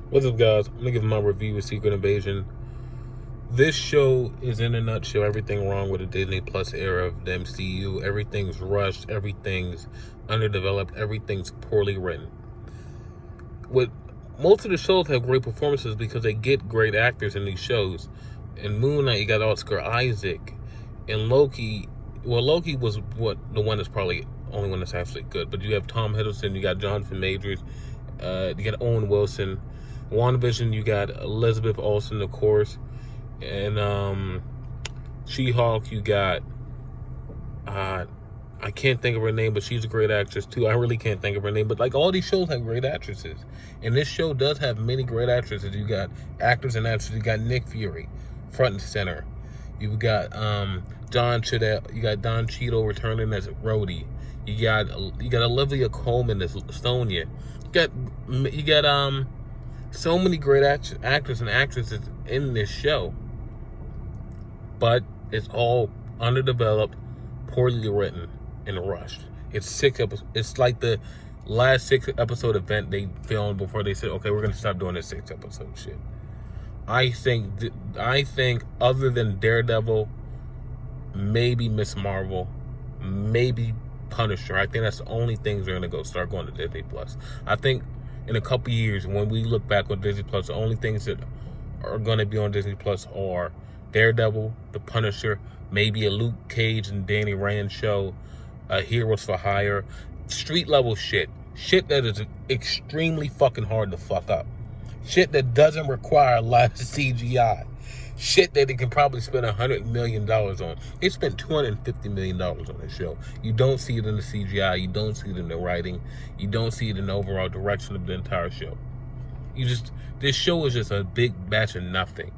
What's up, guys? I'm gonna give my review of Secret Invasion. This show is, in a nutshell, everything wrong with the Disney Plus era of the MCU. Everything's rushed, everything's underdeveloped, everything's poorly written. With most of the shows have great performances because they get great actors in these shows. In Moon Knight, you got Oscar Isaac. In Loki, well, Loki was the one that's probably only one that's actually good. But you have Tom Hiddleston, you got Jonathan Majors, you got Owen Wilson. WandaVision, you got Elizabeth Olsen, of course, and She-Hulk, you got I can't think of her name, but she's a great actress too. I really can't think of her name, but like all these shows have great actresses, and this show does have many great actresses. You got actors and actresses. You got Nick Fury, front and center. You got Don Cheadle. You got Don Cheadle returning as Rhodey. You got Olivia Colman as Sonya. You got so many great actors and actresses in this show, but it's all underdeveloped, poorly written, and rushed. It's 6 episodes. It's like the last 6-episode event they filmed before they said, "Okay, we're gonna stop doing this 6-episode shit." I think other than Daredevil, maybe Miss Marvel, maybe Punisher, I think that's the only things they're gonna start going to Disney Plus. I think in a couple years, when we look back on Disney Plus, the only things that are going to be on Disney Plus are Daredevil, The Punisher, maybe a Luke Cage and Danny Rand show, Heroes for Hire, street level shit that is extremely fucking hard to fuck up, shit that doesn't require a lot of CGI, shit that they can probably spend $100 million on. They spent $250 million on this show. You don't see it in the CGI. You don't see it in the writing. You don't see it in the overall direction of the entire show. This show is just a big batch of nothing.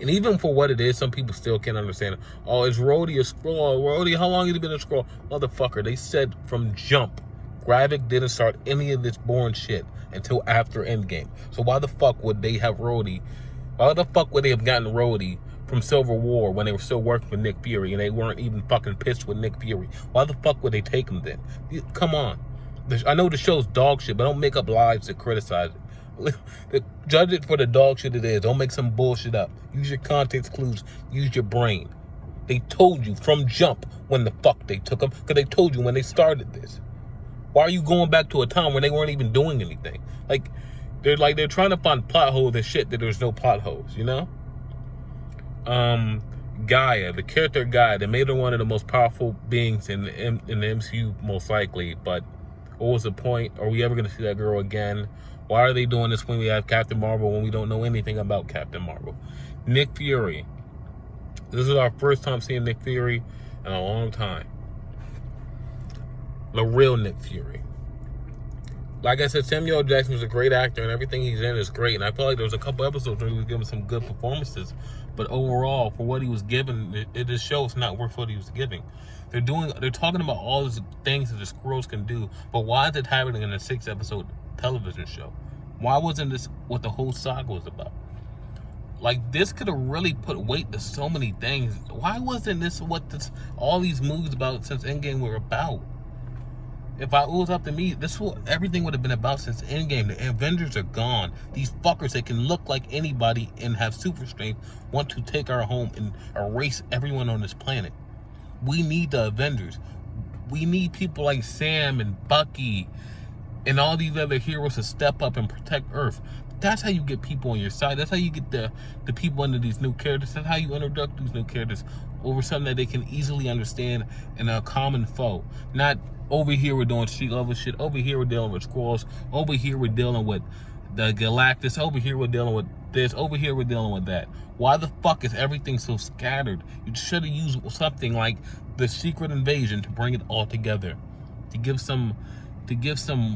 And even for what it is, some people still can't understand it. Oh, is Rhodey a Skrull? Rhodey, how long has he been a Skrull? Motherfucker, they said from jump, Gravik didn't start any of this boring shit until after Endgame. So why the fuck would they have Rhodey? Why the fuck would they have gotten Rhodey from Civil War when they were still working for Nick Fury and they weren't even fucking pissed with Nick Fury? Why the fuck would they take him then? Come on. I know the show's dog shit, but don't make up lies to criticize it. Judge it for the dog shit it is. Don't make some bullshit up. Use your context clues. Use your brain. They told you from jump when the fuck they took him, because they told you when they started this. Why are you going back to a time when they weren't even doing anything? They're trying to find plot holes and shit that there's no plot holes, you know? Gaia, the character Gaia, they made her one of the most powerful beings in the MCU, most likely, but what was the point? Are we ever going to see that girl again? Why are they doing this when we have Captain Marvel, when we don't know anything about Captain Marvel? Nick Fury. This is our first time seeing Nick Fury in a long time. The real Nick Fury. Like I said, Samuel L. Jackson was a great actor, and everything he's in is great. And I feel like there was a couple episodes where he was giving some good performances. But overall, for what he was given, this show is not worth what he was giving. They're talking about all these things that the Skrulls can do, but why is it happening in a 6-episode television show? Why wasn't this what the whole saga was about? Like, this could have really put weight to so many things. Why wasn't this what all these movies about since Endgame were about? If it was up to me, everything would have been about since Endgame. The Avengers are gone. These fuckers that can look like anybody and have super strength want to take our home and erase everyone on this planet. We need the Avengers. We need people like Sam and Bucky and all these other heroes to step up and protect Earth. That's how you get people on your side. That's how you get the people into these new characters. That's how you introduce these new characters over something that they can easily understand and a common foe. Not over here we're doing street level shit. Over here we're dealing with Skrulls. Over here we're dealing with the Galactus. Over here we're dealing with this. Over here we're dealing with that. Why the fuck is everything so scattered? You should have used something like the Secret Invasion to bring it all together, to give some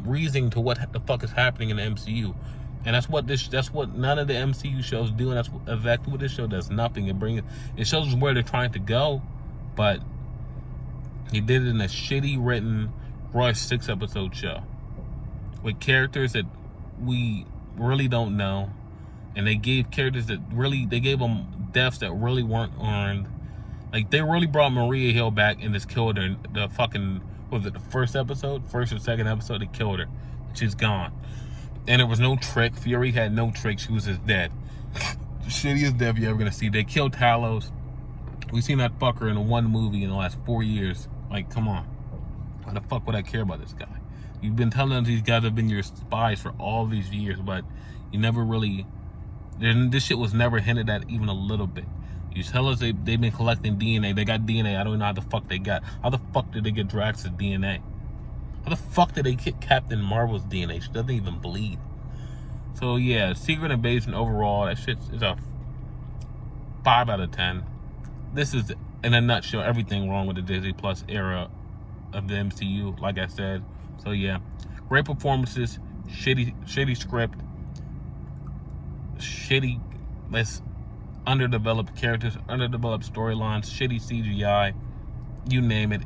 reasoning to what the fuck is happening in the MCU. And that's what none of the MCU shows do, and that's exactly what this show does. Nothing. It shows us where they're trying to go, but he did it in a shitty written, rushed 6-episode show with characters that we really don't know, and they gave them deaths that really weren't earned. Like, they really brought Maria Hill back and just killed her. The fucking, was it the first or second episode? They killed her. She's gone. And there was no trick. Fury had no trick. She was just dead. Shittiest death you're ever gonna see. They killed Talos. We seen that fucker in one movie in the last 4 years. Like, come on. Why the fuck would I care about this guy? You've been telling us these guys have been your spies for all these years, but you never really... This shit was never hinted at even a little bit. You tell us they've been collecting DNA. They got DNA. I don't know how the fuck they got. How the fuck did they get Drax's DNA? How the fuck did they get Captain Marvel's DNA? She doesn't even bleed. So yeah, Secret Invasion overall, that shit is a 5 out of 10. This is, in a nutshell, everything wrong with the Disney Plus era of the MCU, like I said. So yeah, great performances, shitty script, shitty, underdeveloped characters, underdeveloped storylines, shitty CGI, you name it,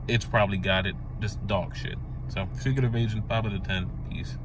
it's probably got it. Just dog shit. So, Secret Invasion, 5 out of 10. Peace.